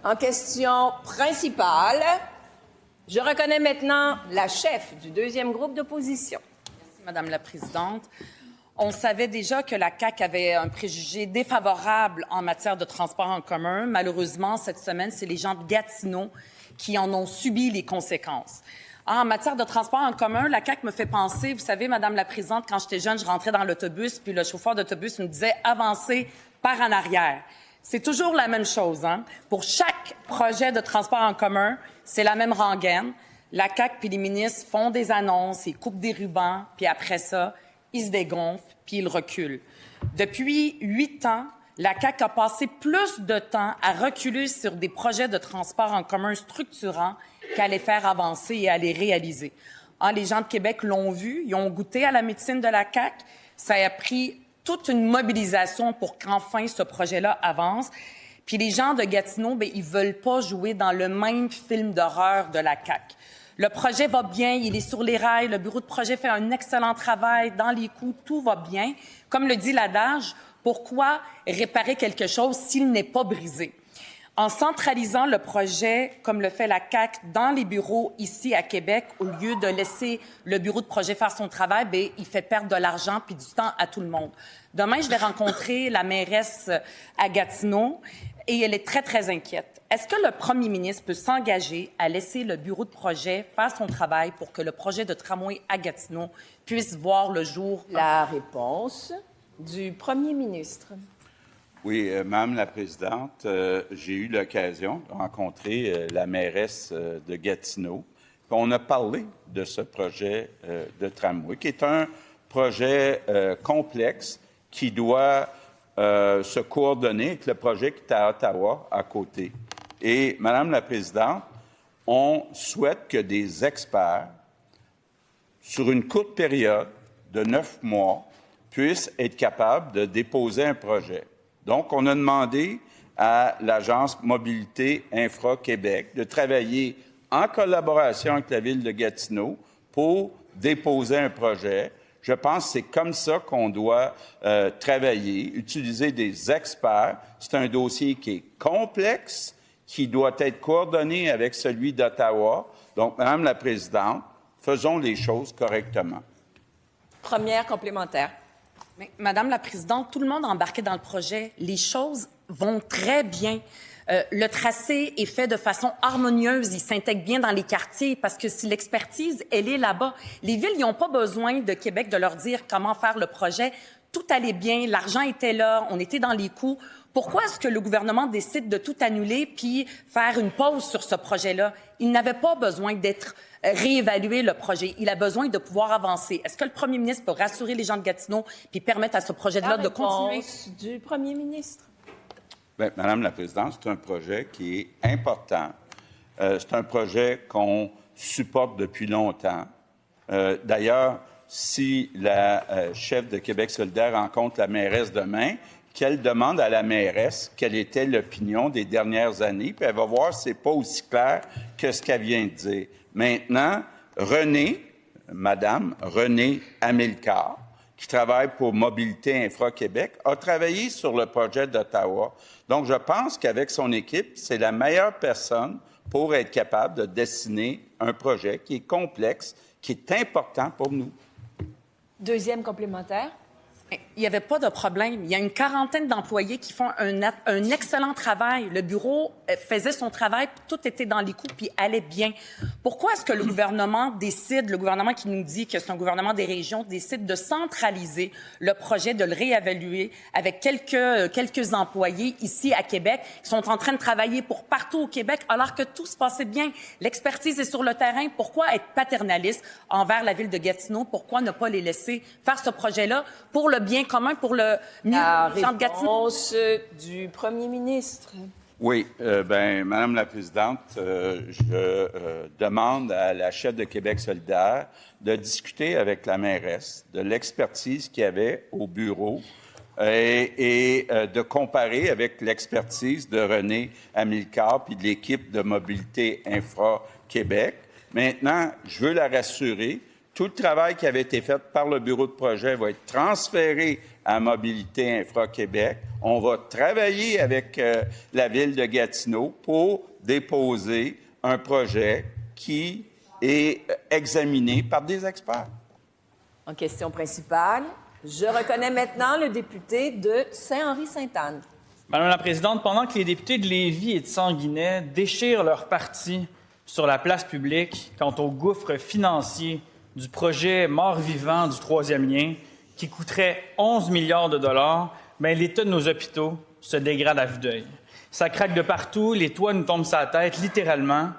En question principale, je reconnais maintenant la chef du deuxième groupe d'opposition. Merci, Madame la Présidente. On savait déjà que la CAQ avait un préjugé défavorable en matière de transport en commun. Malheureusement, cette semaine, c'est les gens de Gatineau qui en ont subi les conséquences. En matière de transport en commun, la CAQ me fait penser, vous savez, Madame la Présidente, quand j'étais jeune, je rentrais dans l'autobus, puis le chauffeur d'autobus me disait « avancez par en arrière ». C'est toujours la même chose, hein? Pour chaque projet de transport en commun, c'est la même rengaine. La CAQ puis les ministres font des annonces, ils coupent des rubans, puis après ça, ils se dégonflent, puis ils reculent. Depuis 8 ans, la CAQ a passé plus de temps à reculer sur des projets de transport en commun structurants qu'à les faire avancer et à les réaliser. Les gens de Québec l'ont vu, ils ont goûté à la médecine de la CAQ. Ça a pris toute une mobilisation pour qu'enfin ce projet-là avance. Puis les gens de Gatineau, ils veulent pas jouer dans le même film d'horreur de la CAQ. Le projet va bien, il est sur les rails, le bureau de projet fait un excellent travail, dans les coûts, tout va bien. Comme le dit l'adage, pourquoi réparer quelque chose s'il n'est pas brisé? En centralisant le projet, comme le fait la CAQ, dans les bureaux ici à Québec, au lieu de laisser le bureau de projet faire son travail, il fait perdre de l'argent puis du temps à tout le monde. Demain, je vais rencontrer la mairesse à Gatineau et elle est très, très inquiète. Est-ce que le premier ministre peut s'engager à laisser le bureau de projet faire son travail pour que le projet de tramway à Gatineau puisse voir le jour? La réponse du premier ministre. Oui, Madame la Présidente, j'ai eu l'occasion de rencontrer la mairesse de Gatineau. On a parlé de ce projet de tramway, qui est un projet complexe qui doit se coordonner avec le projet qui est à Ottawa, à côté. Et, Madame la Présidente, on souhaite que des experts, sur une courte période de 9 mois, puissent être capables de déposer un projet. Donc, on a demandé à l'Agence Mobilité Infra-Québec de travailler en collaboration avec la Ville de Gatineau pour déposer un projet. Je pense que c'est comme ça qu'on doit travailler, utiliser des experts. C'est un dossier qui est complexe, qui doit être coordonné avec celui d'Ottawa. Donc, Madame la Présidente, faisons les choses correctement. Première complémentaire. Mais, Madame la Présidente, tout le monde a embarqué dans le projet. Les choses vont très bien. Le tracé est fait de façon harmonieuse. Il s'intègre bien dans les quartiers parce que si l'expertise, elle est là-bas. Les villes, ils n'ont pas besoin de Québec de leur dire comment faire le projet. Tout allait bien, l'argent était là, on était dans les coûts. Pourquoi est-ce que le gouvernement décide de tout annuler puis faire une pause sur ce projet-là? Il n'avait pas besoin d'être réévalué, le projet. Il a besoin de pouvoir avancer. Est-ce que le premier ministre peut rassurer les gens de Gatineau puis permettre à ce projet-là de continuer? La réponse du premier ministre. Bien, Madame la Présidente, c'est un projet qui est important. C'est un projet qu'on supporte depuis longtemps. D'ailleurs, si la chef de Québec solidaire rencontre la mairesse demain, qu'elle demande à la mairesse quelle était l'opinion des dernières années, puis elle va voir si c'est pas aussi clair que ce qu'elle vient de dire. Maintenant, Madame Renée Amilcar, qui travaille pour Mobilité Infra-Québec, a travaillé sur le projet d'Ottawa. Donc, je pense qu'avec son équipe, c'est la meilleure personne pour être capable de dessiner un projet qui est complexe, qui est important pour nous. Deuxième complémentaire. Il n'y avait pas de problème. Il y a une quarantaine d'employés qui font un excellent travail. Le bureau faisait son travail, puis tout était dans les coups, puis allait bien. Pourquoi est-ce que le gouvernement décide, le gouvernement qui nous dit que c'est un gouvernement des régions, décide de centraliser le projet, de le réévaluer avec quelques employés ici à Québec qui sont en train de travailler pour partout au Québec alors que tout se passait bien? L'expertise est sur le terrain. Pourquoi être paternaliste envers la ville de Gatineau? Pourquoi ne pas les laisser faire ce projet-là pour le bien commun, pour le mieux des gens de Gatineau? Réponse du premier ministre. Oui, Madame la Présidente, je demande à la chef de Québec solidaire de discuter avec la mairesse de l'expertise qu'il y avait au bureau et de comparer avec l'expertise de Renée Amilcar puis de l'équipe de Mobilité Infra Québec. Maintenant, je veux la rassurer Tout le travail qui avait été fait par le bureau de projet va être transféré à Mobilité Infra-Québec. On va travailler avec la ville de Gatineau pour déposer un projet qui est examiné par des experts. En question principale, je reconnais maintenant le député de Saint-Henri-Sainte-Anne. Madame la Présidente, pendant que les députés de Lévis et de Sanguinet déchirent leur parti sur la place publique quant au gouffre financier du projet mort-vivant du troisième lien, qui coûterait 11 milliards de dollars, bien, l'état de nos hôpitaux se dégrade à vue d'œil. Ça craque de partout, les toits nous tombent sur la tête, littéralement.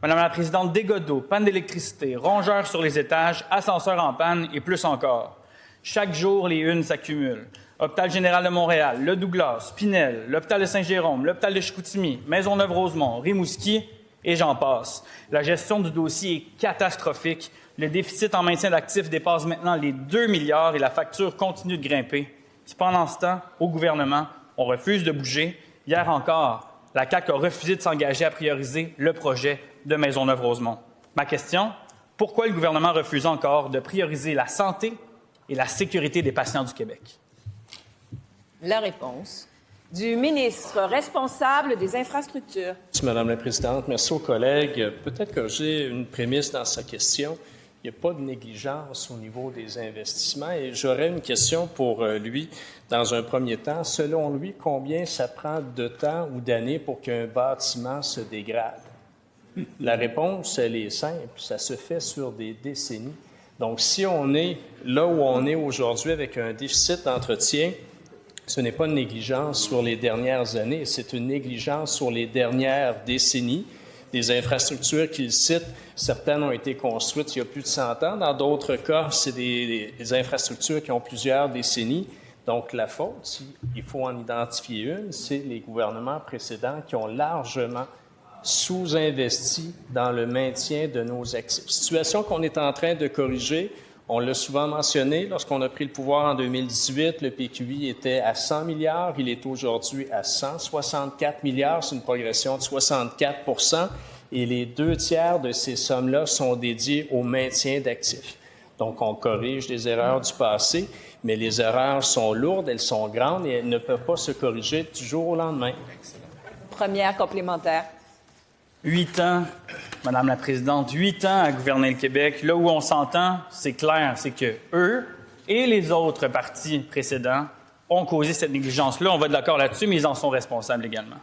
Madame la Présidente, dégâts d'eau, panne d'électricité, rongeurs sur les étages, ascenseurs en panne et plus encore. Chaque jour, les unes s'accumulent. Hôpital général de Montréal, le Douglas, Pinel, l'hôpital de Saint-Jérôme, l'hôpital de Chicoutimi, Maisonneuve-Rosemont, Rimouski, et j'en passe. La gestion du dossier est catastrophique. Le déficit en maintien d'actifs dépasse maintenant les 2 milliards et la facture continue de grimper. Pendant ce temps, au gouvernement, on refuse de bouger. Hier encore, la CAQ a refusé de s'engager à prioriser le projet de Maisonneuve-Rosemont. Ma question, pourquoi le gouvernement refuse encore de prioriser la santé et la sécurité des patients du Québec? La réponse du ministre responsable des infrastructures. Merci, Madame la Présidente. Merci aux collègues. Peut-être que j'ai une prémisse dans sa question. Il n'y a pas de négligence au niveau des investissements et j'aurais une question pour lui dans un premier temps. Selon lui, combien ça prend de temps ou d'années pour qu'un bâtiment se dégrade? La réponse, elle est simple. Ça se fait sur des décennies. Donc, si on est là où on est aujourd'hui avec un déficit d'entretien, ce n'est pas une négligence sur les dernières années, c'est une négligence sur les dernières décennies. Des infrastructures qu'il cite, certaines ont été construites il y a plus de 100 ans. Dans d'autres cas, c'est des infrastructures qui ont plusieurs décennies. Donc, la faute, s'il faut en identifier une, c'est les gouvernements précédents qui ont largement sous-investi dans le maintien de nos actifs. Situation qu'on est en train de corriger. On l'a souvent mentionné, lorsqu'on a pris le pouvoir en 2018, le PQI était à 100 milliards, il est aujourd'hui à 164 milliards, c'est une progression de 64 et les 2/3 de ces sommes-là sont dédiées au maintien d'actifs. Donc, on corrige les erreurs du passé, mais les erreurs sont lourdes, elles sont grandes et elles ne peuvent pas se corriger du jour au lendemain. Première complémentaire. 8 ans, Madame la Présidente, 8 ans à gouverner le Québec. Là où on s'entend, c'est clair, c'est que eux et les autres partis précédents ont causé cette négligence-là. On va être d'accord là-dessus, mais ils en sont responsables également.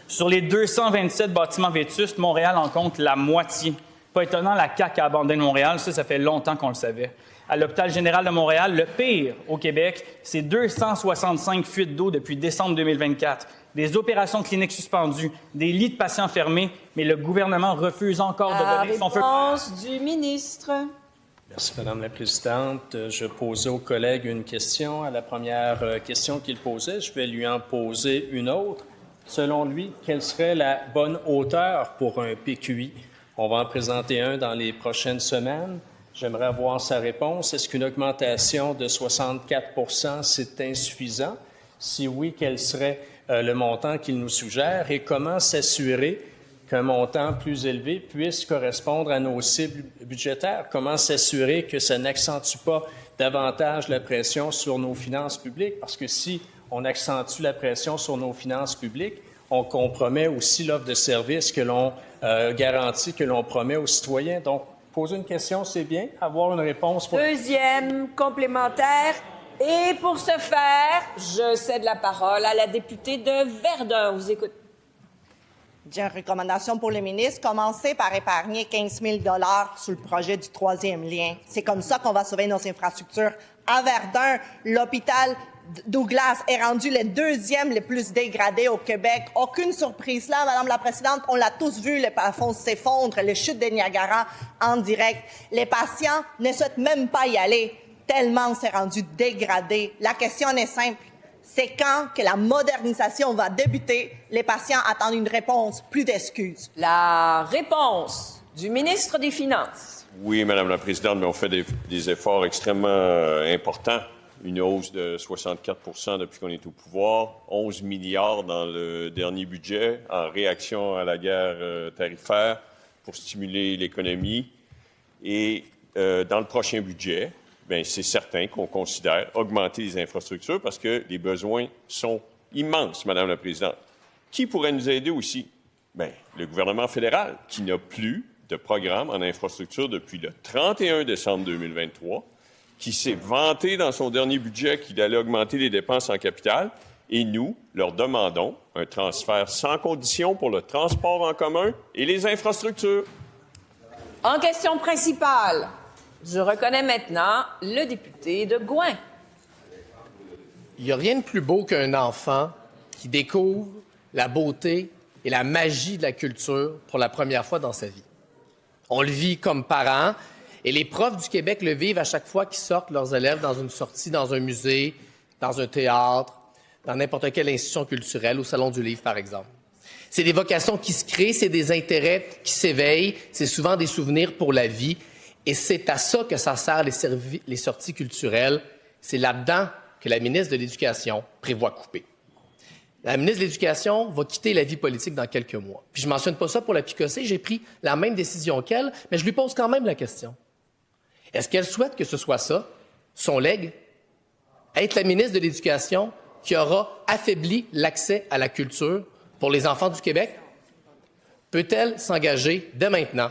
Sur les 227 bâtiments vétustes, Montréal en compte la moitié. Pas étonnant, la CAQ a abandonné Montréal. Ça fait longtemps qu'on le savait. À l'hôpital général de Montréal, le pire au Québec, c'est 265 fuites d'eau depuis décembre 2024, des opérations cliniques suspendues, des lits de patients fermés, mais le gouvernement refuse encore de donner son feu. Réponse du ministre. Merci, Madame la Présidente. Je posais aux collègues une question. À la première question qu'il posait, je vais lui en poser une autre. Selon lui, quelle serait la bonne hauteur pour un PQI? On va en présenter un dans les prochaines semaines. J'aimerais avoir sa réponse. Est-ce qu'une augmentation de 64 c'est insuffisant? Si oui, quel serait le montant qu'il nous suggère? Et comment s'assurer qu'un montant plus élevé puisse correspondre à nos cibles budgétaires? Comment s'assurer que ça n'accentue pas davantage la pression sur nos finances publiques? Parce que si on accentue la pression sur nos finances publiques, on compromet aussi l'offre de services que l'on garantit, que l'on promet aux citoyens. Donc, poser une question, c'est bien. Avoir une réponse... Deuxième complémentaire. Et pour ce faire, je cède la parole à la députée de Verdun. On vous écoute. J'ai une recommandation pour le ministre. Commencez par épargner 15 000 $ sur le projet du troisième lien. C'est comme ça qu'on va sauver nos infrastructures. À Verdun, l'hôpital Douglas est rendu le deuxième le plus dégradé au Québec. Aucune surprise là, Madame la Présidente. On l'a tous vu, le plafond s'effondre, les chutes de Niagara en direct. Les patients ne souhaitent même pas y aller, tellement c'est rendu dégradé. La question est simple. C'est quand que la modernisation va débuter? Les patients attendent une réponse, plus d'excuses. La réponse du ministre des Finances. Oui, Madame la Présidente, mais on fait des efforts extrêmement importants. Une hausse de 64 depuis qu'on est au pouvoir, 11 milliards dans le dernier budget en réaction à la guerre tarifaire pour stimuler l'économie. Et dans le prochain budget, bien, c'est certain qu'on considère augmenter les infrastructures parce que les besoins sont immenses, Madame la Présidente. Qui pourrait nous aider aussi? Bien, le gouvernement fédéral, qui n'a plus de programme en infrastructure depuis le 31 décembre 2023, qui s'est vanté dans son dernier budget qu'il allait augmenter les dépenses en capital, et nous leur demandons un transfert sans condition pour le transport en commun et les infrastructures. En question principale, je reconnais maintenant le député de Gouin. Il n'y a rien de plus beau qu'un enfant qui découvre la beauté et la magie de la culture pour la première fois dans sa vie. On le vit comme parents, et les profs du Québec le vivent à chaque fois qu'ils sortent leurs élèves dans une sortie dans un musée, dans un théâtre, dans n'importe quelle institution culturelle, au Salon du Livre, par exemple. C'est des vocations qui se créent, c'est des intérêts qui s'éveillent, c'est souvent des souvenirs pour la vie, et c'est à ça que ça sert les sorties culturelles. C'est là-dedans que la ministre de l'Éducation prévoit couper. La ministre de l'Éducation va quitter la vie politique dans quelques mois. Puis je ne mentionne pas ça pour la picosser, j'ai pris la même décision qu'elle, mais je lui pose quand même la question. Est-ce qu'elle souhaite que ce soit ça, son legs, être la ministre de l'Éducation qui aura affaibli l'accès à la culture pour les enfants du Québec? Peut-elle s'engager dès maintenant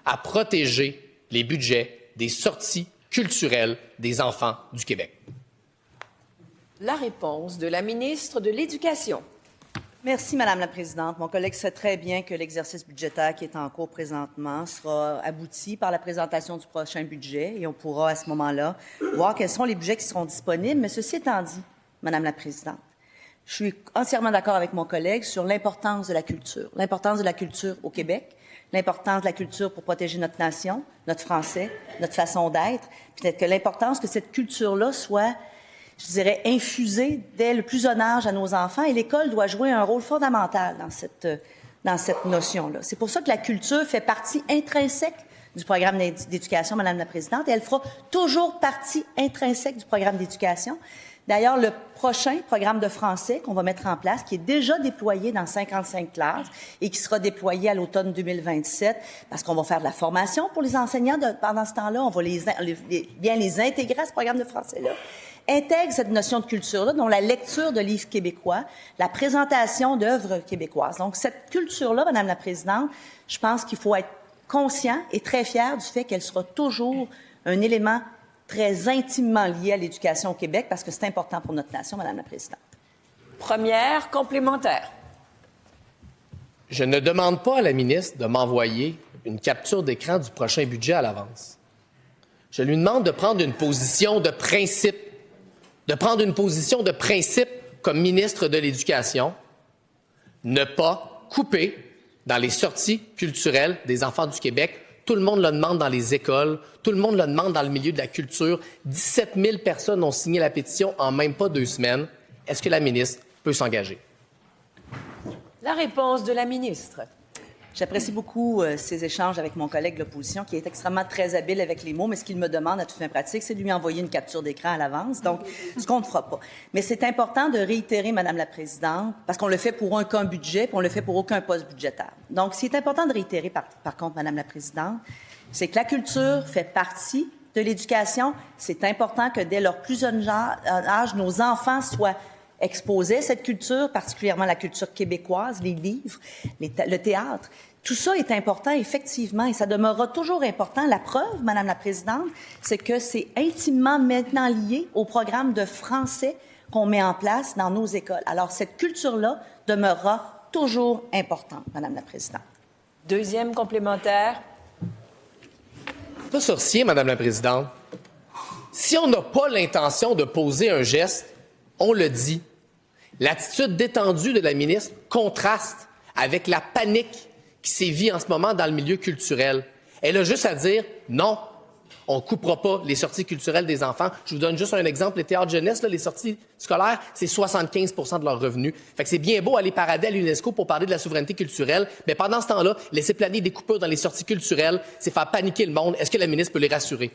à protéger les budgets des sorties culturelles des enfants du Québec? La réponse de la ministre de l'Éducation. Merci, Madame la Présidente. Mon collègue sait très bien que l'exercice budgétaire qui est en cours présentement sera abouti par la présentation du prochain budget et on pourra, à ce moment-là, voir quels sont les budgets qui seront disponibles. Mais ceci étant dit, Madame la Présidente, je suis entièrement d'accord avec mon collègue sur l'importance de la culture au Québec, l'importance de la culture pour protéger notre nation, notre français, notre façon d'être, peut-être que l'importance que cette culture-là soit, je dirais, infusée dès le plus jeune âge à nos enfants, et l'école doit jouer un rôle fondamental dans cette notion-là. C'est pour ça que la culture fait partie intrinsèque du programme d'éducation, Madame la Présidente, et elle fera toujours partie intrinsèque du programme d'éducation. D'ailleurs, le prochain programme de français qu'on va mettre en place, qui est déjà déployé dans 55 classes et qui sera déployé à l'automne 2027, parce qu'on va faire de la formation pour les enseignants pendant ce temps-là, on va bien les intégrer à ce programme de français-là, intègre cette notion de culture-là, dont la lecture de livres québécois, la présentation d'œuvres québécoises. Donc, cette culture-là, Madame la Présidente, je pense qu'il faut être conscient et très fier du fait qu'elle sera toujours un élément très intimement lié à l'éducation au Québec, parce que c'est important pour notre nation, Madame la Présidente. Première complémentaire. Je ne demande pas à la ministre de m'envoyer une capture d'écran du prochain budget à l'avance. Je lui demande de prendre une position de principe, comme ministre de l'Éducation, ne pas couper dans les sorties culturelles des enfants du Québec. Tout le monde le demande dans les écoles, tout le monde le demande dans le milieu de la culture. 17 000 personnes ont signé la pétition en même pas 2 semaines. Est-ce que la ministre peut s'engager? La réponse de la ministre. J'apprécie beaucoup ces échanges avec mon collègue de l'opposition, qui est extrêmement très habile avec les mots, mais ce qu'il me demande à toute fin pratique, c'est de lui envoyer une capture d'écran à l'avance, donc ce qu'on ne fera pas. Mais c'est important de réitérer, Madame la Présidente, parce qu'on le fait pour aucun budget, puis on le fait pour aucun poste budgétaire. Donc, ce qui est important de réitérer, par contre, Madame la Présidente, c'est que la culture fait partie de l'éducation. C'est important que dès leur plus jeune âge, nos enfants soient exposés à cette culture, particulièrement la culture québécoise, les livres, le théâtre. Tout ça est important, effectivement, et ça demeurera toujours important. La preuve, Madame la Présidente, c'est que c'est intimement maintenant lié au programme de français qu'on met en place dans nos écoles. Alors, cette culture-là demeurera toujours importante, Madame la Présidente. Deuxième complémentaire. Pas sorcier, Madame la Présidente. Si on n'a pas l'intention de poser un geste, on le dit. L'attitude détendue de la ministre contraste avec la panique qui sévit en ce moment dans le milieu culturel. Elle a juste à dire non, on ne coupera pas les sorties culturelles des enfants. Je vous donne juste un exemple. Les théâtres jeunesse, là, les sorties scolaires, c'est 75 % de leurs revenus. Fait que c'est bien beau aller parader à l'UNESCO pour parler de la souveraineté culturelle, mais pendant ce temps-là, laisser planer des coupures dans les sorties culturelles, c'est faire paniquer le monde. Est-ce que la ministre peut les rassurer?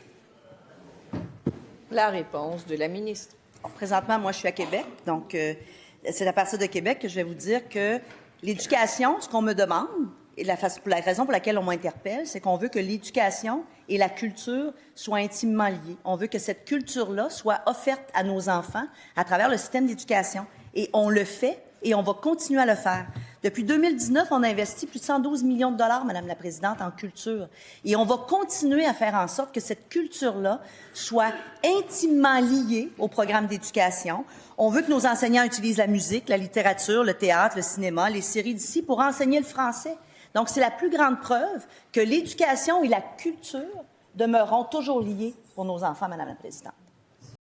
La réponse de la ministre. Présentement, moi, je suis à Québec, donc c'est à partir de Québec que je vais vous dire que l'éducation, ce qu'on me demande, et la raison pour laquelle on m'interpelle, c'est qu'on veut que l'éducation et la culture soient intimement liées. On veut que cette culture-là soit offerte à nos enfants à travers le système d'éducation. Et on le fait et on va continuer à le faire. Depuis 2019, on a investi plus de 112 millions de dollars, Madame la Présidente, en culture. Et on va continuer à faire en sorte que cette culture-là soit intimement liée au programme d'éducation. On veut que nos enseignants utilisent la musique, la littérature, le théâtre, le cinéma, les séries d'ici pour enseigner le français. Donc, c'est la plus grande preuve que l'éducation et la culture demeureront toujours liées pour nos enfants, Madame la Présidente.